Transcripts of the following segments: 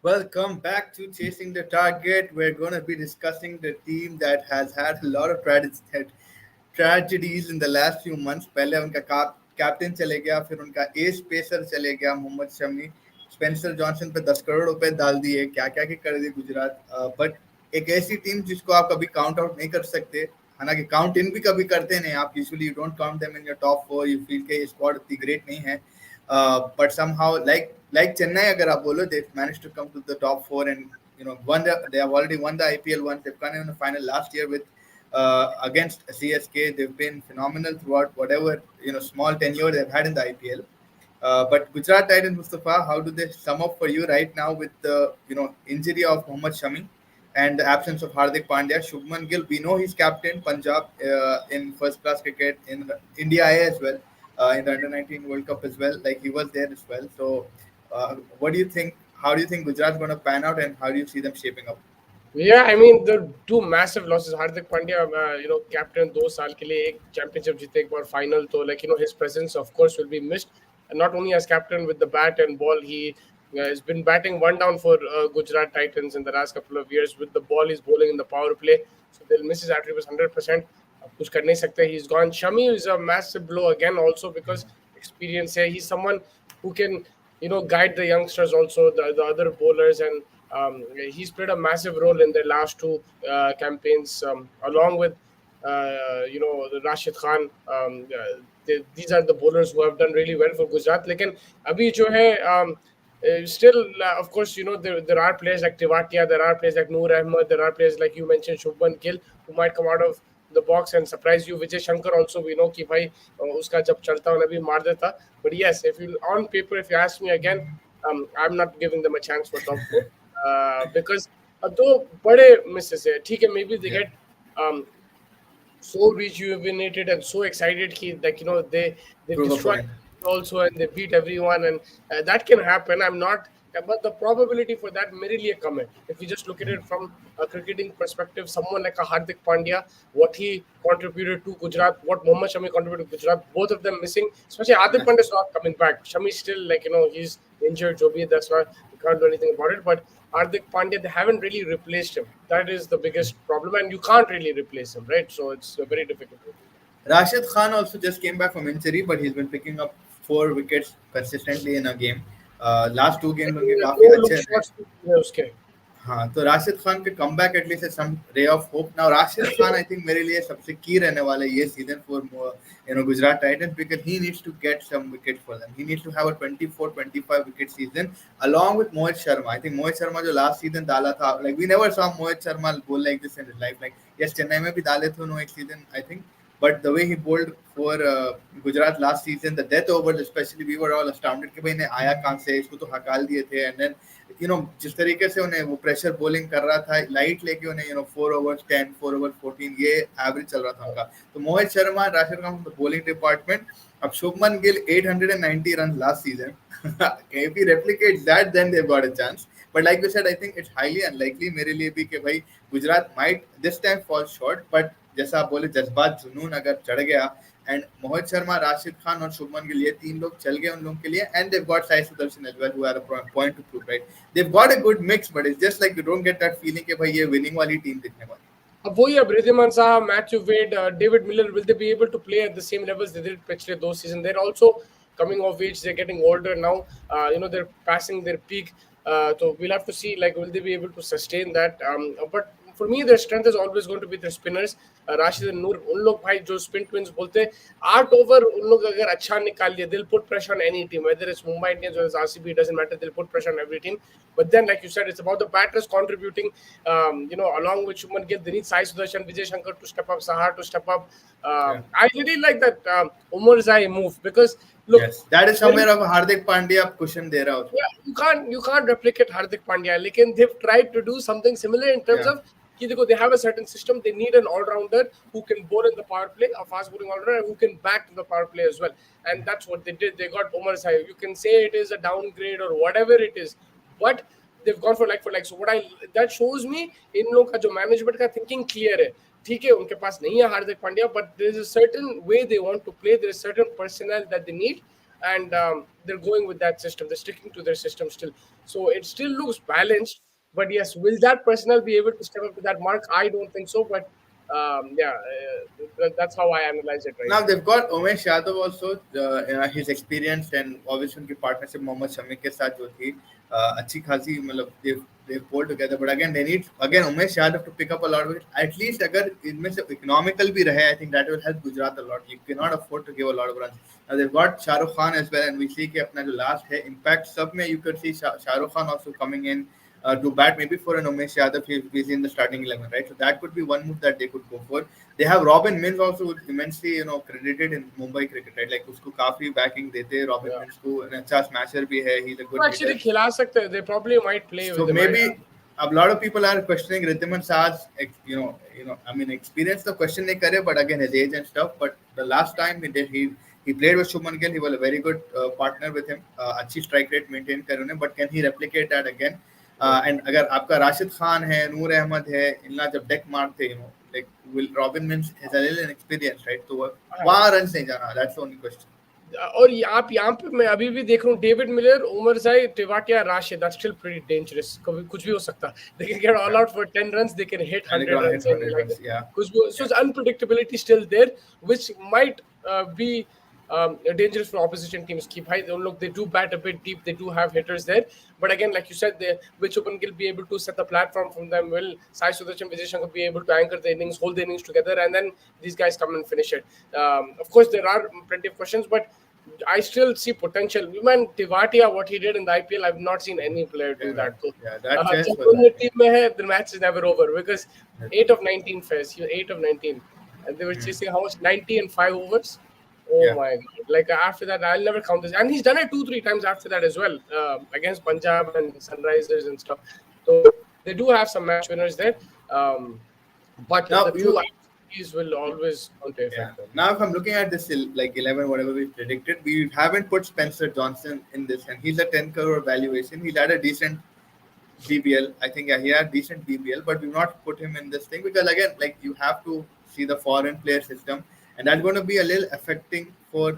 Welcome back to Chasing the Target. We're going to be discussing the team that has had a lot of tragedies in the last few months. पहले उनका captain चले गया, फिर उनका S pacer चले गया Mohammed Shami. Spencer Johnson पे 10 करोड़ रुपए डाल दिए, क्या क्या क्या कर दी गुजरात. बट एक ऐसी टीम जिसको आप कभी काउंट आउट नहीं कर सकते, हालांकि काउंट इन भी कभी करते नहीं आप. Usually you don't count them in your top 4. You feel के स्क्वाड उतनी ग्रेट नहीं है. But somehow, like Chennai, agar aap bolo, they've managed to come to the top 4 and they have already won the IPL once. They've come in the final last year with against CSK. They've been phenomenal throughout whatever small tenure they've had in the IPL. But Gujarat Titans, Mustafa, how do they sum up for you right now with the injury of Mohammad Shami and the absence of Hardik Pandya? Shubman Gill, we know he's captain Punjab in first class cricket in India as well, in the under 19 World Cup as well. Like he was there as well. So, what do you think? How do you think Gujarat's going to pan out, and how do you see them shaping up? Yeah, I mean the two massive losses. Hardik Pandya, captain 2 साल के लिए एक championship जीते, एक बार final, तो his presence of course will be missed. And not only as captain with the bat and ball, he has been batting one down for Gujarat Titans in the last couple of years. With the ball, he's bowling in the power play, so they'll miss his attributes 100%. अब कुछ कर नहीं सकते. He's gone. Shami is a massive blow again, also because experience है. He's someone who can guide the youngsters, also the other bowlers, and he's played a massive role in their last two campaigns, along with Rashid Khan. These are the bowlers who have done really well for Gujarat. लेकिन अभी जो है still, of course, there are players like Tiwatia, there are players like Noor Ahmed, there are players like you mentioned Shubman Gill who might come out of the box and surprise you. Vijay Shankar also, we know कि भाई उसका जब चलता है भी मार देता. But yes, if you on paper, if you ask me again, I'm not giving them a chance for top 4 because दो बड़े misses है. ठीक है, maybe they get so rejuvenated and so excited they destroy also and they beat everyone, and that can happen. I'm not, but the probability for that मेरे लिए कम है. If you just look at it from a cricketing perspective, someone like a Hardik Pandya, what he contributed to Gujarat, what Mohammad Shami contributed to Gujarat, both of them missing. Especially Hardik Pandya is not coming back. Shami still he's injured. Jobi, that's why we can't do anything about it. But Hardik Pandya, they haven't really replaced him. That is the biggest problem, and you can't really replace him, right? So it's very difficult. Rashid Khan also just came back from injury, but he's been picking up 4 wickets consistently in a game. Last 2 games उनके काफी अच्छे रहे. उसके हाँ, तो राशिद खान के come back at least some ray of hope. Now Rashid Khan I think मेरे लिए सबसे की रहने वाला ये season for Gujarat titans, because he needs to get some wicket for them. He needs to have a 24-25 wicket season along with Mohit Sharma. I think Mohit Sharma जो last season डाला था, like we never saw Mohit Sharma bowl like this in his life. Like yes, Chennai में भी डाले थे उन्होंने एक season I think, but the way he bowled for Gujarat last season, the death overs especially, we were all astounded कि भाई ने आया कहाँ से, इसको तो हकाल दिए थे. And then जिस तरीके से उन्हें वो प्रेशर बॉलिंग कर रहा था, लाइट लेके उन्हें 4 overs 10, 4 overs 14, ये एवरेज चल रहा था उनका. तो Mohit Sharma, Rashid Khan from the bowling department. अब Shubman Gill 890 runs last season. If he replicates that, then they've got a chance. But like you said, I think it's highly unlikely मेरे लिए भी कि भाई Gujarat might this time fall short. But जैसा आप बोले, जज्बात जुनून अगर चढ़ गया, एंड मोहित शर्मा, राशिद खान और शुभमन गिल, ये 3 लोग चल गए उन लोगों के लिए. And they've got Sai Sudarshan as well, who are a point to prove, right? They've got a good mix, but it's just like you don't get that feeling कि भाई ये winning वाली टीम दिखने वाली. अब वही, अब Wriddhiman Saha, Matthew Wade, David Miller, will they be able to play at the same levels they did पिछले 2 seasons? They're also coming of age, they're getting older now, they're passing their peak, so we'll have to see, like, will they be able to sustain that? But for me, their strength is always going to be their spinners, Rashid and Noor. उन लोग भाई जो spin twins बोलते हैं, 8 over उन लोग अगर अच्छा निकाल लिए, they'll put pressure on any team, whether it's Mumbai Indians or it's RCB, it doesn't matter, they'll put pressure on every team. But then, like you said, it's about the batters contributing, along with Shubman Gill. They need Sai Sudarshan, Vijay Shankar to step up, Sahar to step up. I really like that Umar Zai move, because look, yes, that is somewhere of Hardik Pandya cushion there also. Yeah, you can't replicate Hardik Pandya. Lekin they've tried to do something similar in terms of they have a certain system. They need an all-rounder who can bowl in the power play, a fast-bowling all-rounder, and who can back the power play as well. And that's what they did. They got Umar Zai. You can say it is a downgrade or whatever it is, but they've gone for like. So that shows me इन लोगों का जो management का thinking clear है. ठीक है, उनके पास नहीं है Hardik Pandya, but there is a certain way they want to play. There is certain personnel that they need. and they're going with that system. They're sticking to their system still. So it still looks balanced. But yes, will that personnel be able to step up to that mark? I don't think so. But that's how I analyze it right Now now. they've got Umesh Yadav also. He's experienced and obviously उनकी partnership Mohammed Shami के साथ जो थी अच्छी खासी मतलब they've pulled together. But again they need again Umesh Yadav to pick up a lot of it. At least अगर इनमें से economical भी रहे, I think that will help Gujarat a lot. You cannot afford to give a lot of runs. Now they've got Shah Rukh Khan as well, and we see कि अपना जो last है impact सब में you could see Shah Rukh Khan also coming in to bat maybe for an Umesh Yadav if he's in the starting 11, right? So that could be one move that they could go for. They have Robin Mills also immensely, credited in Mumbai cricket, right? Like उसको काफी backing देते हैं Robin Yeah. Mills को, and अच्छा smasher भी है, he's a good Actually, hitter. खिला सकते हैं. They probably might play So with him. maybe a lot of people are questioning Riddhiman Shah's, I mean, experience. The question they करे, but again his age and stuff. But the last time he played with Shubman Gill, he was a very good partner with him. अच्छी strike rate maintain करे उन्हें, but can he replicate that again? And अगर आपका राशिद खान है, नूर अहमद है, इनला जब deck मारते, like will Robin Mills has a little inexperience, right? तो वहाँ runs नहीं जाना. That's the only question. और आप यहाँ पे मैं अभी भी देख रहा हूँ डेविड मिलर, उमर जाई, Tewatia, Rashid, that's still pretty dangerous. कभी कुछ भी हो सकता. They can get all out for 10 runs, they can hit 100 runs. 100 runs, yeah. कुछ भी, so it's unpredictability still there, which might be dangerous for opposition teams. Keep high. Look, they do bat a bit deep. They do have hitters there. But again, like you said, will Shubman Gill be able to set the platform from them? Will Sai Sudarshan, Vijay Shankar be able to anchor the innings, hold the innings together, and then these guys come and finish it? Of course, there are plenty of questions, but I still see potential. Man, Tivatia, what he did in the IPL, I've not seen any player do that. So, that chance जब was उन्होंने that. team में है, the match is never over because 8 of 19 fairs. He was 8 of 19, and they were chasing how much 90 and 5 overs. Oh Yeah. my god! Like after that, I'll never count this. And he's done it 2-3 times after that as well, against Punjab and Sunrisers and stuff. So they do have some match winners there. But Now, the true IPs will always count to Yeah. affect them. Now, if I'm looking at this like 11, whatever we predicted, we haven't put Spencer Johnson in this, and he's a 10 crore valuation. He's had a decent BBL. I think he had decent BBL, but we've not put him in this thing because again, like you have to see the foreign player system, and that's going to be a little affecting for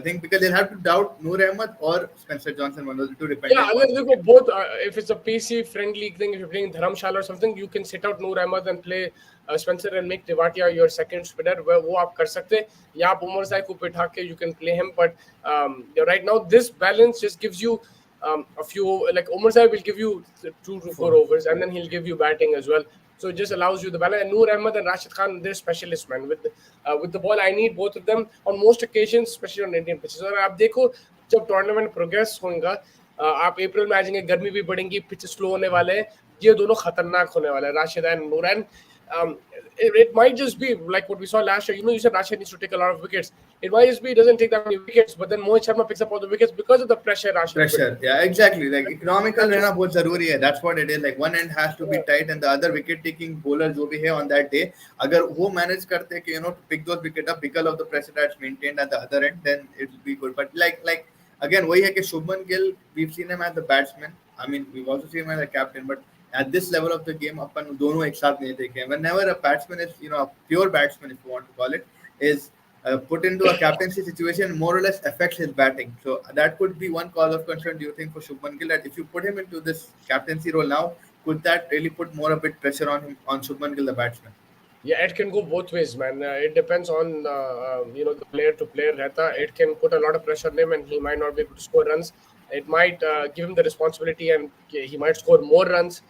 thing because they'll have to doubt Noor Ahmed or Spencer Johnson, one of the two, depending Yeah, on. look at both. If it's a PC friendly thing, if you're playing Dharamshala or something, you can sit out Noor Ahmed and play Spencer and make Tivatia your second spinner. Where वो आप कर सकते हैं. या आप उमर जाई को बिठा के you can play him. But right now, this balance just gives you a few. Like Umar Zai will give you 2 to 4 overs, and then he'll give you batting as well. So it just allows you the balance. And Noor Ahmed and Rashid Khan, they're specialists, man. With the ball, I need both of them on most occasions, especially on Indian pitches. और आप देखो जब tournament progress होगा, आप अप्रैल में आ जाएंगे, गर्मी भी बढ़ेंगी, पिच स्लो होने वाले हैं, ये दोनों खतरनाक होने वाले हैं, Rashid and Noor. And it might just be like what we saw last year. You said Rashid needs to take a lot of wickets. It might just be he doesn't take that many wickets, but then Mohit Sharma picks up all the wickets because of the pressure Rashid. Pressure, yeah, exactly. Like economical रहना बहुत जरूरी है. That's what it is. Like one end has to be tight, and the other wicket-taking bowler जो भी है on that day, अगर वो manage करते कि to pick those wicket up because of the pressure that's maintained at the other end, then it will be good. But like again, वही है कि Shubman Gill, we've seen him as the batsman. I mean, we've also seen him as a captain, but at this level of the game, अपन दोनों एक साथ नहीं देखे. Whenever a batsman is, a pure batsman, if you want to call it, is put into a captaincy situation, more or less affects his batting. So that could be one cause of concern. Do you think for Shubman Gill that if you put him into this captaincy role now, could that really put more a bit pressure on him, on Shubman Gill, the batsman? Yeah, it can go both ways, man. It depends on the player to player. रहता, it can put a lot of pressure on him, and he might not be able to score runs. It might give him the responsibility, and he might score more runs.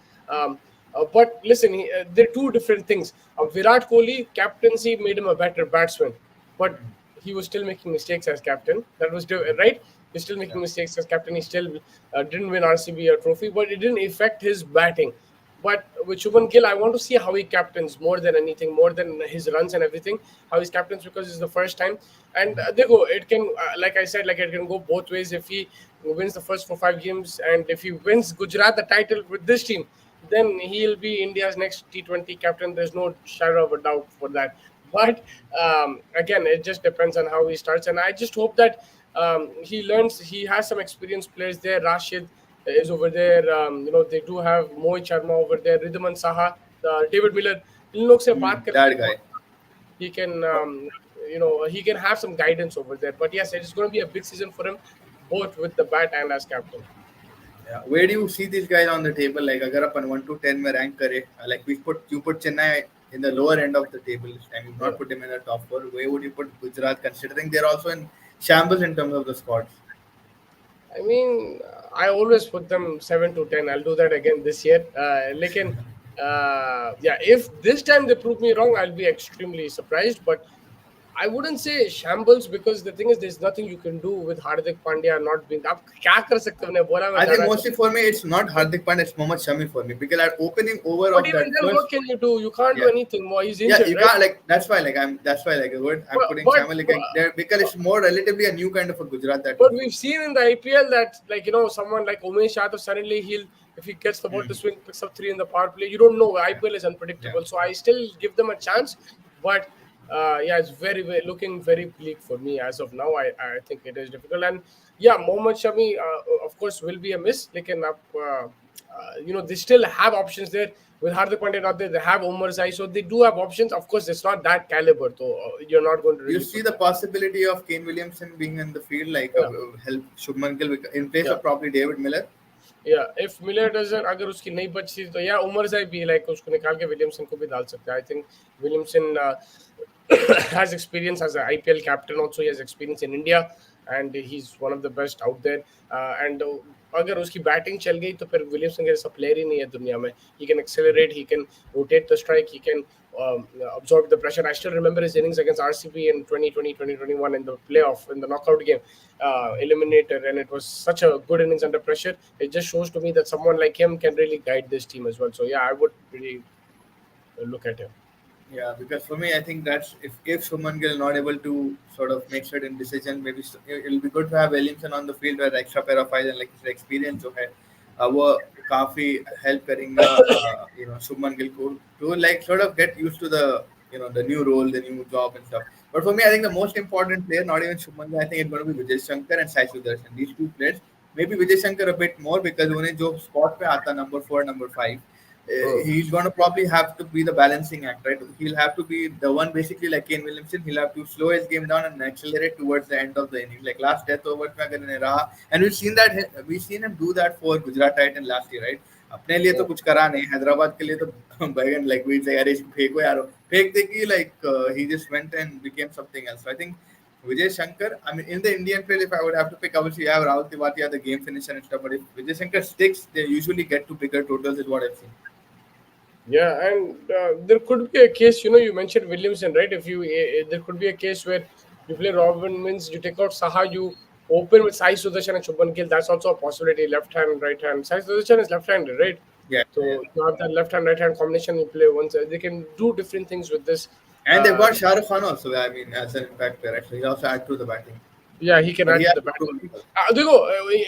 But listen, they're two different things. Virat Kohli captaincy made him a better batsman, but he was still making mistakes as captain. That was right. He's still making mistakes as captain. He still didn't win RCB a trophy, but it didn't affect his batting. But with Shubman Gill, I want to see how he captains more than anything, more than his runs and everything. How he's captains because it's the first time, and it can, like I said, it can go both ways. If he wins the first 4-5 games, and if he wins Gujarat the title with this team, then he'll be India's next T20 captain. There's no shadow of a doubt for that. But again, it just depends on how he starts, and I just hope that he learns. He has some experienced players there. Rashid is over there. They do have Mohit Sharma over there, Ridhaman Saha, David Miller. इन लोग से बात That guy. He can, he can have some guidance over there. But yes, it's going to be a big season for him. both with the bat and as captain. Yeah. Where do you see these guys on the table? Like, अगर अपन 1 to 10 में rank करे, like you put Chennai in the lower end of the table this time. You Yeah. not put them in the top four. Where would you put Gujarat, considering they're also in shambles in terms of the squads? I mean, I always put them 7 to 10. I'll do that again this year. Yeah, if this time they prove me wrong, I'll be extremely surprised. But I wouldn't say shambles because the thing is, there's nothing you can do with Hardik Pandya not being. आप क्या कर सकते हो? मैंने बोला मैं I think जाना mostly for me, it's not Hardik Pandya, it's Mohammad Shami for me because at opening over But of even that then, first, what can you do? You can't do yeah, anything more. He's yeah, injured, you right? can't like that's why like the word I'm putting But Shami like there because it's more relatively a new kind of a Gujarat that. but we've seen in the IPL that, like, someone like Umesh Yadav suddenly if he gets the ball to swing, picks up 3 in the power play. You don't know. IPL is Yeah. unpredictable, so I still give them a chance. But yeah, it's looking very bleak for me as of now. I think it is difficult, and yeah, Mohammad Shami, of course, will be a miss. Like, they still have options there. With Hardik Pandya not there, they have Umar Zai, so they do have options. Of course, it's not that caliber, though. You're not going to You really see put the that. possibility of Kane Williamson being in the field, like Yeah. help Shubman Gill in place Yeah. of probably David Miller. या if Miller doesn't अगर उसकी नहीं बची तो या उमर जाए भी like उसको निकाल के विलियमसन को भी डाल सकते हैं I think Williamson has experience as an IPL captain also. He has experience in India and he's one of the best out there. And अगर उसकी बैटिंग चल गई तो फिर विलियमसन जैसा प्लेयर ही नहीं है दुनिया में. He can accelerate, he can rotate the strike, he can absorb the pressure. I still remember his innings against RCB in 2020-2021 in the playoff, in the knockout game, eliminator, and it was such a good innings under pressure. It just shows to me that someone like him can really guide this team as well. So yeah, I would really look at him. Yeah, because for me, I think that's if Shubman Gill not able to sort of make certain decisions, maybe it'll be good to have Williamson on the field with extra pair of eyes and like his experience जो है वो काफी help करेंगे Shubman Gill को to like sort of get used to the the new role, the new job and stuff. But for me, I think the most important player, not even Shubman Gill, I think it's going to be Vijay Shankar and Sai Sudarshan. These two players, maybe Vijay Shankar a bit more because उन्हें जो spot पे आता number 4, number 5. He's going to probably have to be the balancing act, right? He'll have to be the one basically like Kane Williamson. He'll have to slow his game down and accelerate towards the end of the inning. Like last death over में अगर इन्हें रहा, and we've seen him do that for Gujarat Titans last year, right? अपने लिए तो कुछ करा नहीं, हैदराबाद के लिए तो बैगन like we say अरे फेंको यारो, फेंक दे कि like he just went and became something else. So I think Vijay Shankar, I mean, in the Indian field, if I would have to pick, obviously you have Rahul Tiwatia, the game finisher and stuff. But if Vijay Shankar sticks, they usually get to bigger totals, is what I've seen. Yeah, and there could be a case, you mentioned Williamson, right? There could be a case where you play Robin Mins, you take out Saha, you open with Sai Sudarshan and Shubman Gill. That's also a possibility. Left hand, right hand. Sai Sudarshan is left-handed, right? Yeah. So you have that left hand, right hand combination. You play once. They can do different things with this. And they've got Shah Rukh Khan also, I mean, as an impact player, actually. He also add to the batting. Yeah, he can But add he to has the to prove batting. himself. देखो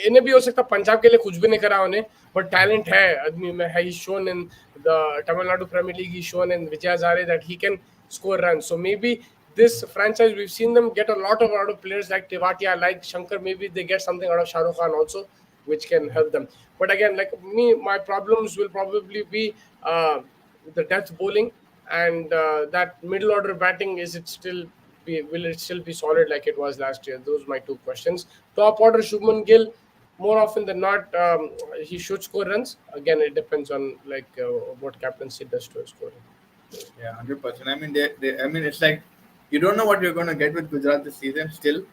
इन्हें भी हो सकता पंजाब के लिए कुछ भी नहीं करा उन्हें but talent है आदमी में है. He's shown in the Tamil Nadu Premier League, he's shown in Vijay Hazare that he can score runs. So maybe this franchise, we've seen them get a lot of players like Tewatia, like Shankar. Maybe they get something out of Shah Rukh Khan also, which can help them. But again, like me, my problems will probably be the death bowling and that middle order batting. Will it still be solid like it was last year? Those are my two questions. Top order, Shubman Gill, more often than not, he should score runs. Again, it depends on what captaincy does to his scoring. Yeah, 100%. I mean, I mean, it's like you don't know what you're going to get with Gujarat this season. Still,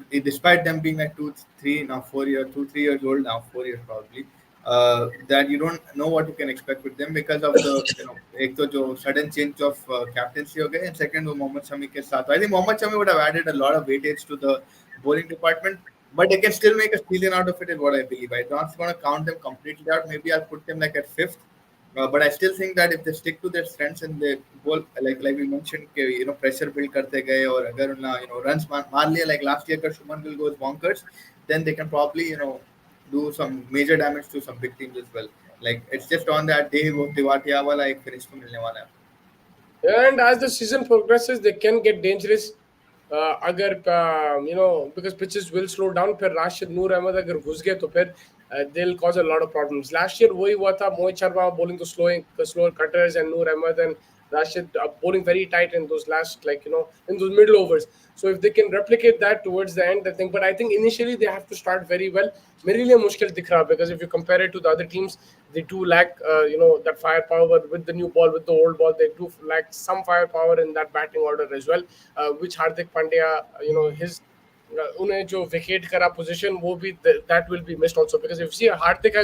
despite them being like 3 years old now, 4 years probably, that you don't know what you can expect with them because of the एक तो जो sudden change of captaincy हो गए, and second वो मोहम्मद शमी के साथ. I think Mohammad Shami would have added a lot of weightage to the bowling department, but they can still make a season out of it, is what I believe. I'm not going to count them completely out. Maybe I'll put them like at fifth. But I still think that if they stick to their strengths and they bowl like we mentioned, pressure build करते गए और अगर ना runs मार लिया like last year अगर Shubman Gill goes bonkers, then they can probably do some major damage to some big teams as well. Like it's just on that day वो तिवाटिया वाला एक finish को मिलने वाला है. And as the season progresses, they can get dangerous. Because pitches will slow down, फिर राशिद नूर अहमद अगर घुस गए तो फिर they'll cause a lot of problems. Last year वही हुआ था. Mohit Sharma bowling to slower cutters and Noor Ahmed and Rashid bowling very tight in those last, in those middle overs. So if they can replicate that towards the end, I think. But I think initially they have to start very well. मेरे लिए मुश्किल दिख रहा, because if you compare it to the other teams, they do lack, that firepower with the new ball, with the old ball. They do lack some firepower in that batting order as well, which Hardik Pandya, his उन्हें जो vacate करा position, वो भी that will be missed also, because if you see Hardik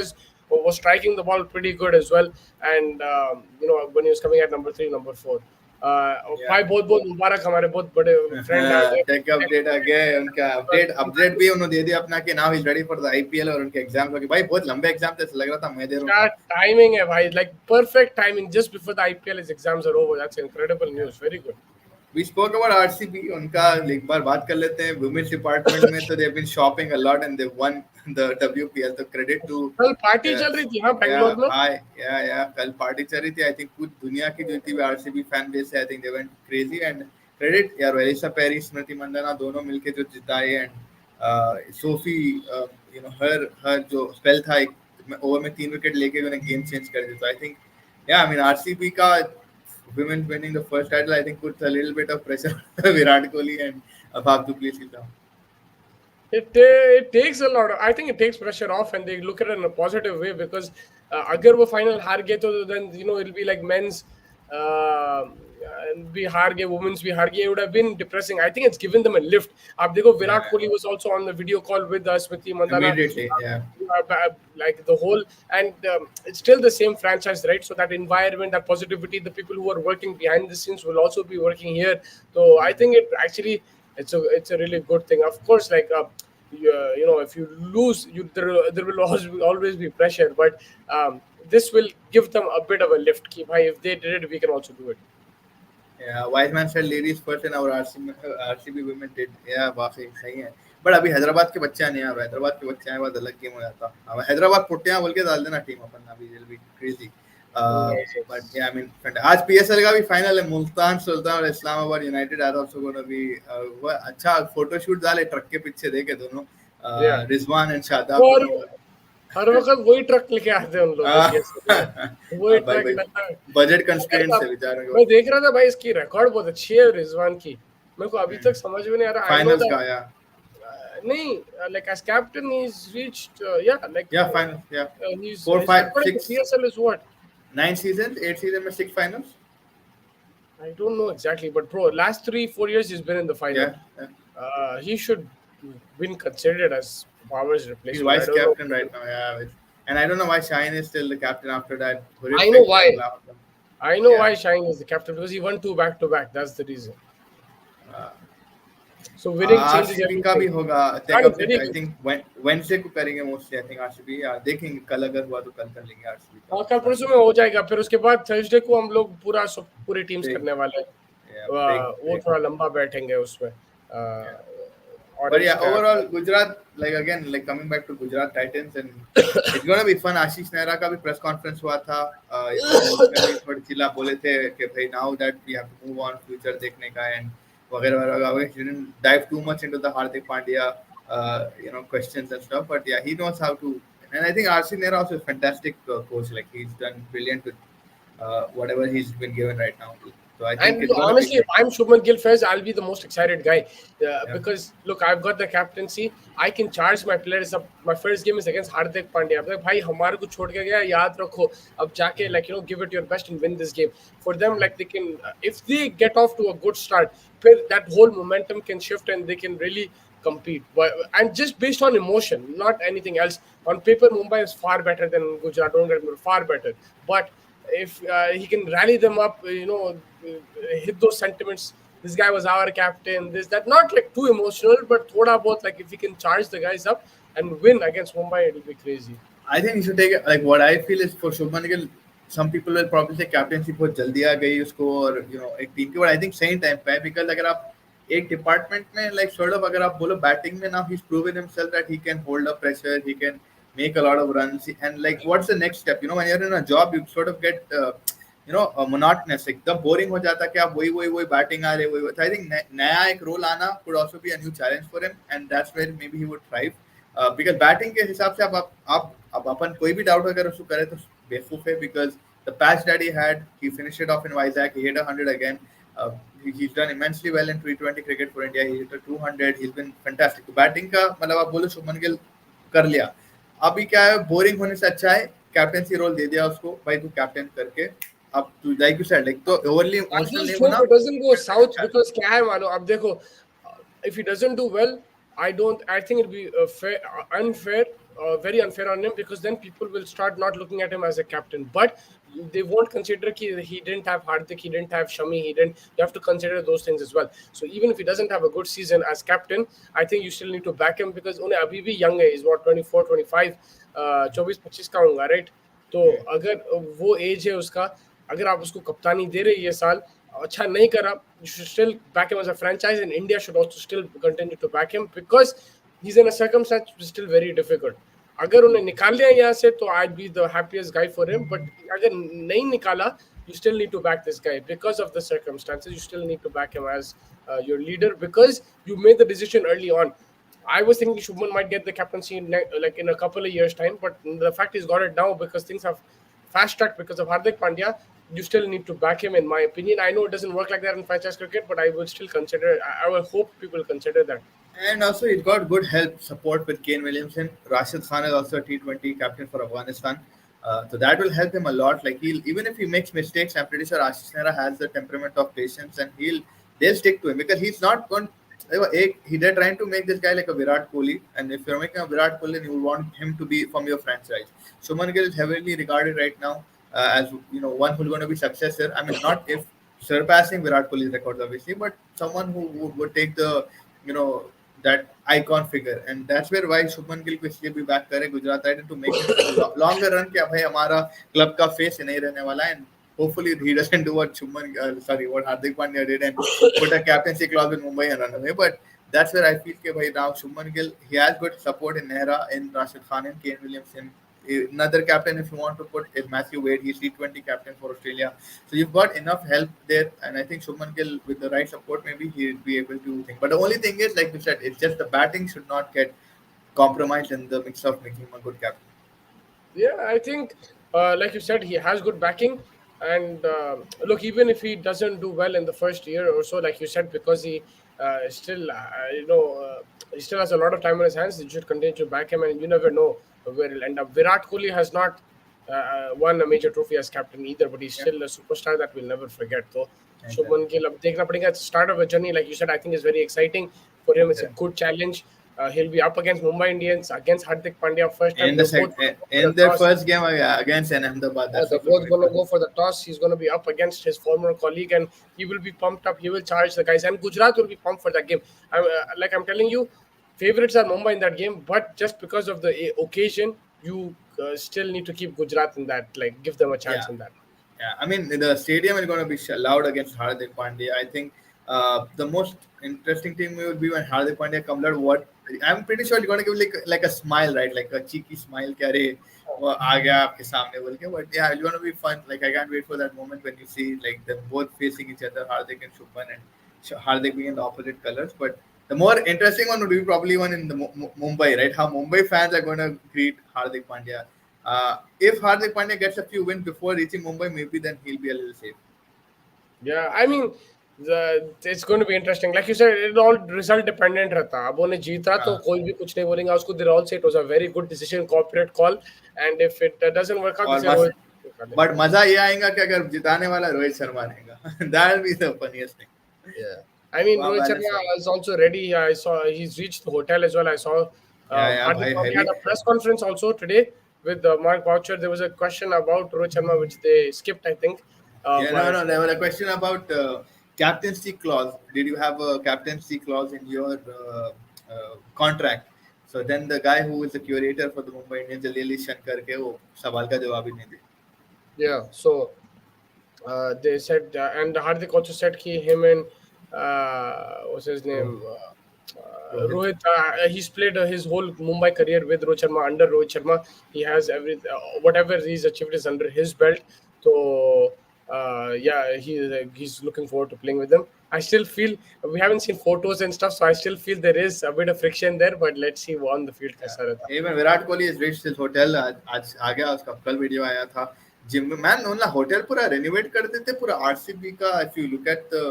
was striking the ball pretty good as well, and when he was coming at number 3, number 4. भाई बहुत बहुत मुबारक, हमारे बहुत बड़े फ्रेंड है टेक अपडेट आ गया उनका, अपडेट भी उन्होंने दे दिया अपना कि now he is ready for the IPL, और उनके एग्जाम हो गए भाई, बहुत लंबे एग्जाम थे, ऐसा लग रहा था मैं दे रहा हूं। क्या टाइमिंग है भाई, like perfect timing just before the IPL his exams are over. That's incredible news, very good. We spoke about RCB, उनका एक बार बात कर लेते हैं। वुमेन्स डिपार्टमेंट में तो they've been shopping a lot and they won the WPL, तो credit to कल पार्टी चल रही थी हाँ बेंगलोर में। कल पार्टी चल रही थी। आई थिंक पूरी दुनिया की जो थी RCB फैन बेस है, I think they went crazy, and credit यार वेलिसा पेरी, स्मृति मंदाना दोनों मिलके जो जिताए, एंड सोफी हर जो स्पेल था एक ओवर में 3 विकेट लेके उन्हें गेम चेंज कर दिया। I think I mean RCB का women winning the first title, I think, puts a little bit of pressure on Virat Kohli and Abhab to please it down. It takes a lot. I think it takes pressure off, and they look at it in a positive way, because अगर वो final हार गए तो then it'll be like men's भी हार गए, women's भी हार गए. It would have been depressing. I think it's given them a lift. आप देखो Virat Kohli was also on the video call with Smriti Mandhana. Immediately, yeah. Like the whole, and it's still the same franchise, right? So that environment, that positivity, the people who are working behind the scenes will also be working here. So I think it actually it's a really good thing. Of course, like if you lose, there will always be pressure, but this will give them a bit of a lift. Ki bhai, if they did it, we can also do it. Yeah, wise man said ladies first and our RCB women did. Yeah, वाकई सही है। But अभी हैदराबाद के बच्चे नहीं आ रहे, हैदराबाद के बच्चे आए बाद अलग गेम हो जाता। अब हैदराबाद पुट्टियां बोल के डाल देना टीम अपन, अभी विल बी क्रेजी। बट या आई मीन आज पीएसएल का भी फाइनल है, मुल्तान सुल्तान और Islamabad United are also gonna be अच्छा फोटो शूट डाले ट्रक के पीछे देखे दोनों, रिजवान एंड शादाब हर वक्त वही ट्रक लेके आते हैं उन लोग, वही ट्रक। बजट कंस्ट्रेंट्स है बेचारों के। मैं देख रहा था भाई, इसकी रिकॉर्ड बहुत अच्छी है रिजवान की, मेरे को अभी तक समझ में नहीं आ रहा फाइनल्स का या नहीं, like as captain he's reached finals, he's 4 5 6 PSL is what 9 seasons 8 seasons में 6 finals. I don't know exactly, but bro, last 3-4 years he's been in the final. He should been considered as Power's replacement. He's vice captain right now, yeah. And I don't know why Shine is still the captain after that. I know why. I know why Shine is the captain, because he won 2 back-to-back. That's the reason. So winning changes everything. का भी होगा, I think Wednesday को करेंगे mostly. I think RCB देखेंगे, कल अगर हुआ तो कल कर लेंगे RCB. हाँ, कल परसों में हो जाएगा, फिर उसके बाद Thursday को हम लोग पूरी टीम्स करने वाले हैं। वो थोड़ा लंबा बैठेंगे उसमें। But yeah, overall Gujarat, like again, like coming back to Gujarat Titans, and it's gonna be fun. Ashish Nehra का भी press conference हुआ था, इसमें थोड़ी चिल्ला बोले थे कि भाई now that we have to move on, future देखने का and वगैरह वगैरह। He didn't dive too much into the Hardik Pandya questions and stuff, but yeah, he knows how to. And I think Ashish Nehra also is a fantastic coach. Like he's done brilliant with whatever he's been given right now. So I think and honestly, if I'm Shubman Gill Faiz, I'll be the most excited guy because look, I've got the captaincy. I can charge my players up. My first game is against Hardik Pandya. I'm like, भाई हमारे को छोड़ के गया, याद रखो अब जाके give it your best and win this game. For them, like they can, if they get off to a good start, that whole momentum can shift and they can really compete. And just based on emotion, not anything else. On paper, Mumbai is far better than Gujarat. Don't get me wrong, far better, but if he can rally them up, hit those sentiments. This guy was our captain. That not like too emotional, but thoda bahut, like if he can charge the guys up and win against Mumbai, it'll be crazy. I think you should take it. Like what I feel is for Shubman Gill, some people will probably say captaincy बहुत जल्दी आ गई उसको और एक team की, but I think same time पे because अगर आप एक डिपार्टमेंट में like sort of अगर आप बोलो बैटिंग में now he's proven himself that he can hold up pressure, he can make a lot of runs, and like what's the next step? When you're in a job, you sort of get monotonous, एकदम boring हो जाता कि आप वही batting आ रहे वही। I think नया एक रोल आना could also be a new challenge for him, and that's where maybe he would thrive. Because batting के हिसाब से आप अपन कोई भी डाउट अगर उसको करे तो बेवकूफ है, because the patch that he had, he finished it off in Vizag. He hit 100 again. Uh, he's done immensely well in T20 cricket for India. He hit a 200. He's been fantastic. तो batting का मतलब आप बोलो शुभमन गिल कर लिया. अभी क्या है, बोरिंग होने से अच्छा है कैप्टेंसी रोल दे दिया उसको, भाई तू कैप्टन करके अब तू लाइक यू सेड लाइक तो ओवरली I इमोशनल नहीं just hope होना. it doesn't go south because क्या है मानो अब देखो if he doesn't do well, I think it'll be unfair, very unfair on him because then people will start not looking at him as a captain. But they won't consider कि he didn't have Hardik, he didn't have Shami, he didn't. You have to consider those things as well. So even if he doesn't have a good season as captain, I think you still need to back him because उन्हें अभी भी young है, he's what 24, 25, 24-25 का होगा, right? तो अगर वो as है उसका, अगर आप उसको कप्तानी दे रहे ये साल, अच्छा नहीं करा, you should still back him as a franchise, and India should also still continue to back him because he's in a circumstance which is still very difficult. अगर उन्हें निकाल लिया यहाँ से तो I'd be the happiest guy for him, but अगर नहीं निकाला, you still need to back this guy because of the circumstances. You still need to back him as your leader because you made the decision early on. I was thinking Shubman might get the captaincy in a couple of years' time, but the fact he's got it now because things have fast-tracked because of Hardik Pandya. You still need to back him, in my opinion. I know it doesn't work like that in franchise cricket, but I would still consider. I will hope people consider that. And also, he's got good help support with Kane Williamson. Rashid Khan is also a T20 captain for Afghanistan. So that will help him a lot. Like even if he makes mistakes, I'm pretty sure Ashish Nehra has the temperament of patience, and they'll stick to him because he's not going. They're trying to make this guy like a Virat Kohli, and if you're making a Virat Kohli, you want him to be from your franchise. Shubman Gill is heavily regarded right now as one who's going to be successor. I mean, not if surpassing Virat Kohli's records, obviously, but someone who would take the that icon figure, and that's where why Shubman Gill को इसलिए भी back करे Gujarat Titans to make it for the longer run कि भाई हमारा club का face नहीं रहने वाला है, and hopefully he doesn't do what what Hardik Pandya did and put a captaincy clause in Mumbai and run away. But that's where I feel कि भाई now Shubman Gill, he has good support in Nehra, in Rashid Khan, and Kane Williamson. Another captain, if you want to put, is Matthew Wade. He's T20 captain for Australia. So you've got enough help there, and I think Shubman Gill, with the right support, maybe he'll be able to think. But the only thing is, like you said, it's just the batting should not get compromised in the mix of making him a good captain. Yeah, I think, like you said, he has good backing. And look, even if he doesn't do well in the first year or so, like you said, because he still, he still has a lot of time on his hands, you should continue to back him, and you never know where he'll end up. Virat Kohli has not won a major trophy as captain either, but he's still a superstar that we'll never forget. So, Shubman Gill, अब देखना पड़ेगा. It's the start of a journey, like you said. I think is very exciting for him. It's a good challenge. He'll be up against Mumbai Indians, against Hardik Pandya first time. In their first game against Ahmedabad. They're both going to go for the toss. He's going to be up against his former colleague, and he will be pumped up. He will charge the guys, and Gujarat will be pumped for that game. I'm telling you, favorites are Mumbai in that game, but just because of the occasion, you still need to keep Gujarat in that. Like, give them a chance in that. Yeah, I mean, the stadium is going to be loud against Hardik Pandya. I think the most interesting thing will be when Hardik Pandya comes out. I'm pretty sure he's going to give like a smile, right? Like a cheeky smile. Kya वो आ गया आपके सामने बोल के. But yeah, it's going to be fun. Like, I can't wait for that moment when you see like them both facing each other, Hardik and Shubman, and Hardik being in the opposite colors. But the more interesting one would be probably one in the Mumbai, right? How Mumbai fans are going to greet Hardik Pandya. If Hardik Pandya gets a few wins before reaching Mumbai, maybe then he'll be a little safe. Yeah, I mean, it's going to be interesting. Like you said, it all result dependent रहता. अब उन्हें जीता तो कोई भी कुछ नहीं बोलेगा उसको. They'll all say it was a very good decision, corporate call, and if it doesn't work out, but मजा ये आएगा कि अगर जिताने वाला रोहित शर्मा रहेगा. That'll be the funniest thing. Yeah, I mean, Rohit Sharma is also ready. I saw he's reached the hotel as well. I saw Hardik Pandya had a press conference also today with Mark Boucher. There was a question about Rohit Sharma which they skipped, I think. No. There was a question about captaincy clause. Did you have a captaincy clause in your contract? So then the guy who is the curator for the Mumbai Indians, Jalili Shankar, के वो सवाल का जवाब ही नहीं दिया. Yeah, so they said, and Hardik also said कि him and what's his name? Rohit, he's played his whole Mumbai career with Rohit Sharma, under Rohit Sharma. He has whatever he's achieved is under his belt. So he's looking forward to playing with them. I still feel we haven't seen photos and stuff, so I still feel there is a bit of friction there. But let's see on the field कैसा रहता. Even Virat Kohli has reached his hotel. आज आ गया, उसका कल video आया था. Gym में man उन्होंने होटल पूरा रेनोवेट कर देते पूरा आरसीबी का if you look at the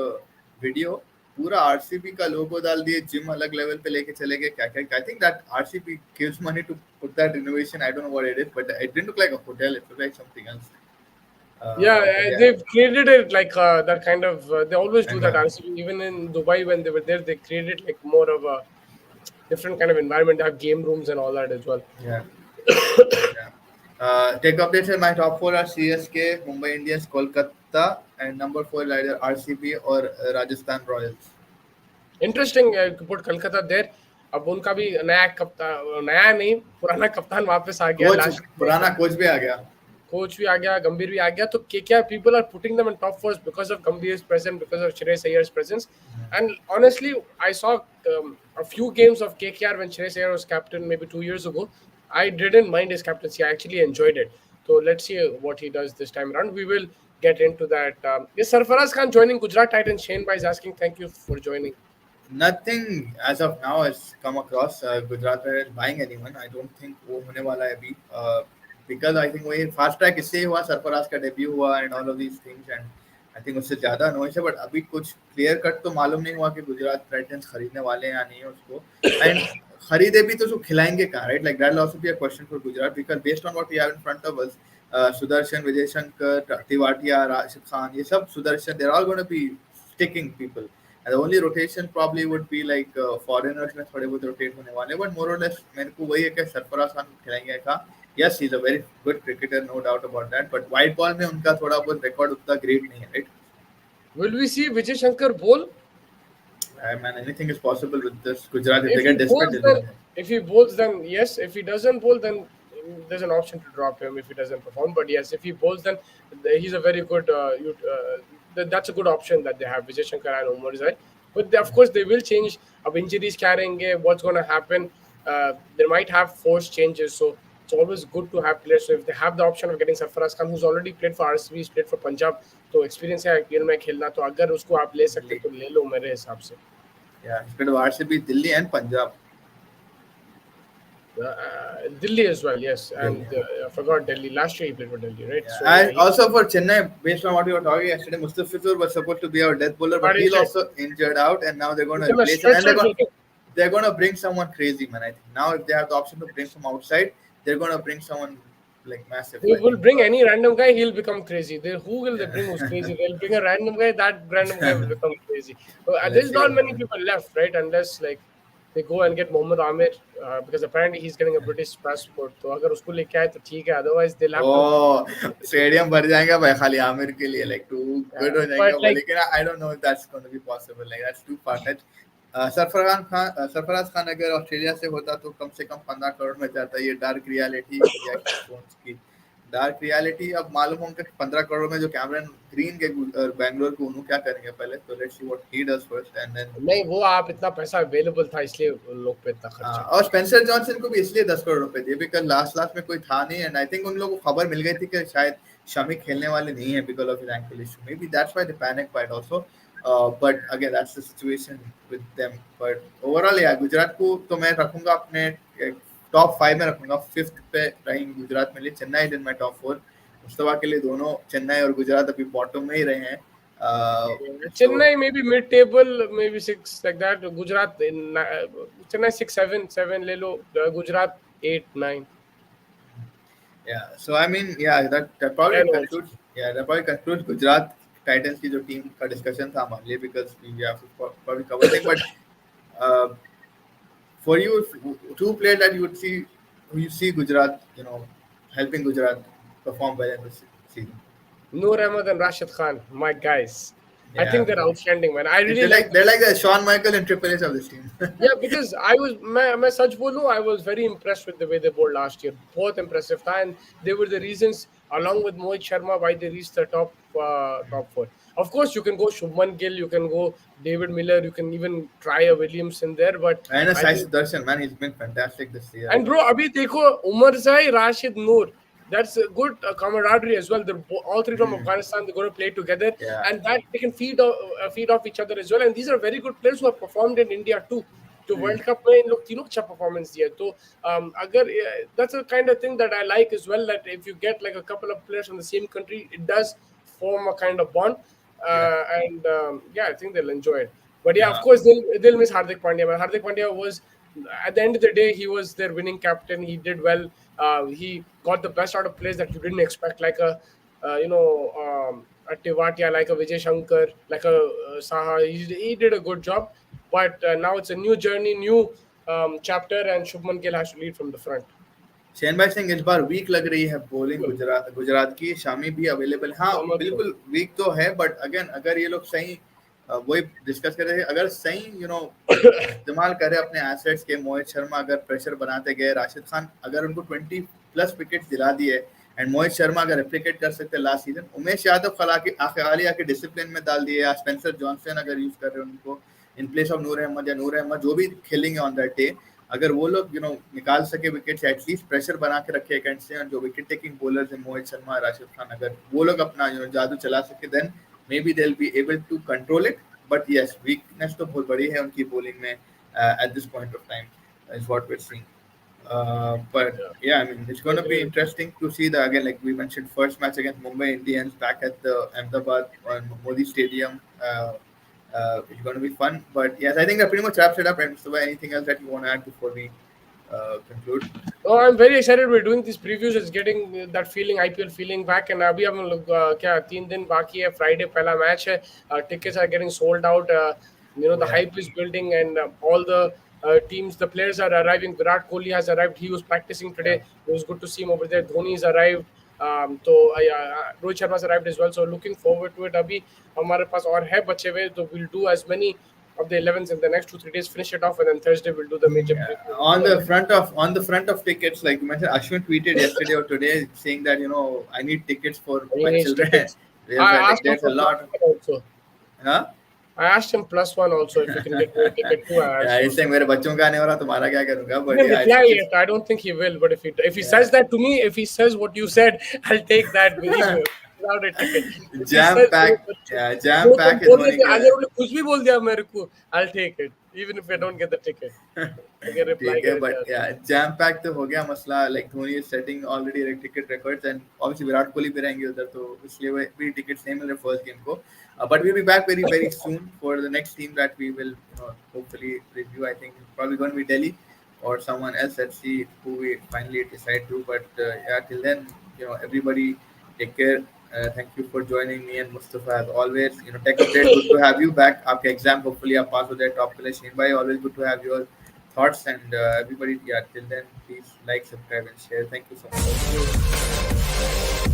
video पूरा आरसीबी का लोगो डाल दिए जिम अलग लेवल पे लेके चले गए क्या क्या I think that RCB gives money to put that renovation I don't know what it is but it didn't look like a hotel it look like something else Yeah, but yeah they've created it like that kind of. They always do that. environment RCB, even in Dubai when they were there, they created like more of a different kind of environment. They have game rooms and all that as well. yeah yeah tech updates in my top four are CSK Mumbai Indians Kolkata and number four is either RCB or Rajasthan Royals Interesting. To put Kolkata there. अब उनका भी नया कप्तान नया नहीं पुराना कप्तान वापस आ गया कोच लास्ट में पुराना कोच भी आ गया कोच भी आ गया गंभीर भी आ गया तो KKR people are putting them in top fours because of Gambhir's presence because of Shreyas Iyer's presence and honestly I saw a few games of KKR when Shreyas Iyer was captain maybe 2 years ago I didn't mind his captaincy I actually enjoyed it so let's see what he does this time around we will get into that is Sarfaraz Khan joining Gujarat Titans Shane Bhai is asking thank you for joining Nothing as of now has come across Gujarat Titans buying anyone. I don't think वो होने वाला है अभी because I think वही fast track इससे हुआ सरफराज का debut हुआ and all of these things and I think उससे ज़्यादा noise है but अभी कुछ clear cut तो मालूम नहीं हुआ कि गुजरात टाइटंस खरीदने वाले हैं या नहीं है उसको and खरीदे भी तो उसको खिलाएंगे कहाँ right like that will also be a question for Gujarat because based on what we have in front of us Sudarshan Vijay Shankar Tiwatia Rashid Khan ये सब Sudarshan they're all going to be sticking people and the only rotation probably would be like foreigners में थोड़े बहुत rotate होने वाले but more or less मेरे को वही है कि सरफराज खान खिलाएंगे का yes he's a very good cricketer no doubt about that but white ball में उनका थोड़ा बहुत record उतना great नहीं है right will we see Vijay Shankar bowl man anything is possible with this Gujarat if if they he get desperate bowls they'll then win it. if he bowls then yes if he doesn't bowl then there's an option to drop him if he doesn't perform but yes if he bowls then he's a very good that's a good option that they have Vijay Shankar and Umar Zai but of course they will change अब injuries carrying what's going to happen they might have forced changes so it's always good to have players so if they have the option of getting Sarfaraz Khan who's already played for RCB he's played for Punjab तो experience है IPL में खेलना तो अगर उसको आप ले सकते तो ले लो मेरे हिसाब से yeah it's going to RCB Delhi and Punjab Delhi as well, yes, and I forgot Delhi. Last year he played for Delhi, right? yeah. So And also for Chennai based on what you were talking yesterday Mustafizur was supposed to be our death bowler but he's also injured out and now they're going to replace him and they're going to bring someone crazy man I think now if they have the option to bring from outside they're going to bring someone like massive they will bring any random guy, he'll become crazy. Who will they bring who's crazy? They'll bring a random guy, that random guy will become crazy. So, there's not many people left, right? Unless like they go and get Mohammad Amir because apparently he's getting a British passport. तो अगर उसको लेके आए तो ठीक है. Otherwise they'll have to stadium भर जाएगा भाई खाली आमिर के लिए like too good हो जाएगा लेकिन I don't know if that's going to be possible like that's too far-fetched. Sarfaraz Khan अगर ऑस्ट्रेलिया से होता तो कम से कम 15 करोड़ में जाता ये डार्क रियलिटी की डार्क रियलिटी अब मालूम होगा कि 15 करोड़ में जो कैमरन ग्रीन के बैंगलोर को उन्होंने क्या करेंगे पहले तो let's see what he does first and then नहीं वो आप इतना पैसा अवेलेबल था इसलिए लोग पे इतना खर्चा और स्पेंसर जॉनसन को भी इसलिए 10 करोड़ रुपए दिए बिकॉज़ लास्ट में कोई था नहीं एंड आई थिंक उन लोगों को खबर मिल गई थी कि शायद शमी खेलने वाले नहीं है because of his ankle issue may be that's why they panic quite also but again that's the situation with them but overall yeah Gujarat को तो मैं रखूंगा अपने टॉप 5 में रखूंगा 5th पे रहेंगे गुजरात में लिए Chennai is in my top 4 Mustafa के लिए दोनों चेन्नई और गुजरात अभी बॉटम में ही रहे हैं Chennai maybe mid table maybe 6 like that Gujarat Chennai 6 7 ले लो Gujarat 8 9 yeah so I mean yeah that probably concludes Gujarat Titans की जो टीम का डिस्कशन था हमारे लिए because we have to probably cover it but for you two players that you see Gujarat helping Gujarat perform well in this season Noor Ahmed and Rashid Khan my guys I think they're outstanding man I really they're like the Shawn Michael and Triple H of this team yeah because मैं सच बोलूं I was very impressed with the way they bowled last year बहुत impressive था and they were the reasons along with Mohit Sharma why they reached the top 4 of course you can go Shubman Gill you can go David Miller you can even try a Williamson there but and Sai Sudarshan man he's been fantastic this year and bro abhi dekho Umar Zai Rashid Noor that's a good camaraderie as well they're all three from Afghanistan they're going to play together and that they can feed off each other as well and these are very good players who have performed in India too जो world cup में इन लोग तीनों अच्छा performance दिया. तो अगर that's a kind of thing that I like as well, that if you get like a couple of players from the same country, it does form a kind of bond. Yeah. And yeah, I think they'll enjoy it. But yeah, of Yeah. course they'll miss Hardik Pandya. But Hardik Pandya was, at the end of the day, he was their winning captain. He did well. He got the best out of players that you didn't expect, like a a Tivatia, like a Vijay Shankar, like a Saha. He did a good job. But now it's a new journey, new chapter, and Shubman Gill has to lead from the front. शहनभाई Singh इस बार week लग रही है bowling Gujarat की. शामी भी available, हाँ बिल्कुल week तो है, बट अगेन अगर ये लोग सही वही डिस्कस कर रहे थे, अगर सही इस्तेमाल करे अपने एसेट्स के, मोहित शर्मा अगर प्रेशर बनाते गए, राशिद खान अगर उनको 20+ विकेट दिला दिए, एंड मोहित शर्मा अगर रेप्लिकेट कर सकते लास्ट सीजन, उमेश यादव खाली आके डिसिप्लिन में डाल दिए, या स्पेंसर जॉनसन अगर यूज कर रहे हैं उनको इन प्लेस ऑफ नूर अहमद, या नूर अहमद जो भी खेलेंगे ऑन दैट डे, अगर वो लोग निकाल सके विकेट, एटलीस्ट प्रेशर बना के रखे एक एंड से, और जो विकेट टेकिंग बॉलर्स हैं मोहित शर्मा, राशिद खान, अगर वो लोग अपना जादू चला सके, then maybe they will be able to control it. But yes, weakness तो बहुत बड़ी है उनकी बॉलिंग में at this point of time is what we are seeing. But yeah, I mean, it's going to be interesting to see the, again, like we mentioned, first match against Mumbai Indians back at the Ahmedabad on Modi Stadium. It's going to be fun. But yes, I think that pretty much wraps it up. And so, anything else that you want to add before we conclude? Oh, I'm very excited. We're doing these previews. It's getting that feeling, IPL feeling back. And अभी हम लोग क्या 3 दिन बाकी है. Friday पहला match है. Tickets are getting sold out. The hype is building, and all the teams, the players are arriving. Virat Kohli has arrived. He was practicing today. It was good to see him over there. Dhoni's arrived. तो Rohit Sharma's arrived as well. So looking forward to it. अभी हमारे पास और है बचे हुए, तो we'll do as many of the 11s in the next 2-3 days, finish it off, and then Thursday we'll do the major preview. On the front of tickets, like you mentioned, Ashwin tweeted yesterday or today saying that I need tickets for my children. I asked him there's a lot also. Huh? I asked him +1 also if you can get me a ticket too. Yeah, he's saying मेरे बच्चों का आने वाला, तुम्हारा क्या करूँगा? But yeah, reply yet. I don't think he will. But if he says that to me, if he says what you said, I'll take that without a ticket. Jam pack is अगर उन्हें कुछ भी बोल दिया मेरे को, I'll take it even if I don't get the ticket. ठीक है, but yeah, jam pack तो हो गया मसला. Like Dhoni is setting already ticket records, and obviously Virat Kohli भी रहेंगे उधर, तो इसलिए भी tickets नहीं मिल रहे first game को. But we'll be back very, very soon for the next team that we will hopefully review. I think it's probably going to be Delhi or someone else. Let's see who we finally decide to. But yeah, till then, everybody take care. Thank you for joining me and Mustafa as always. Tech Update, good to have you back. Aapke exam hopefully aap pass ho jaye top ke liye. Shane bhai, always good to have your thoughts, and everybody. Yeah, till then, please like, subscribe, and share. Thank you so much.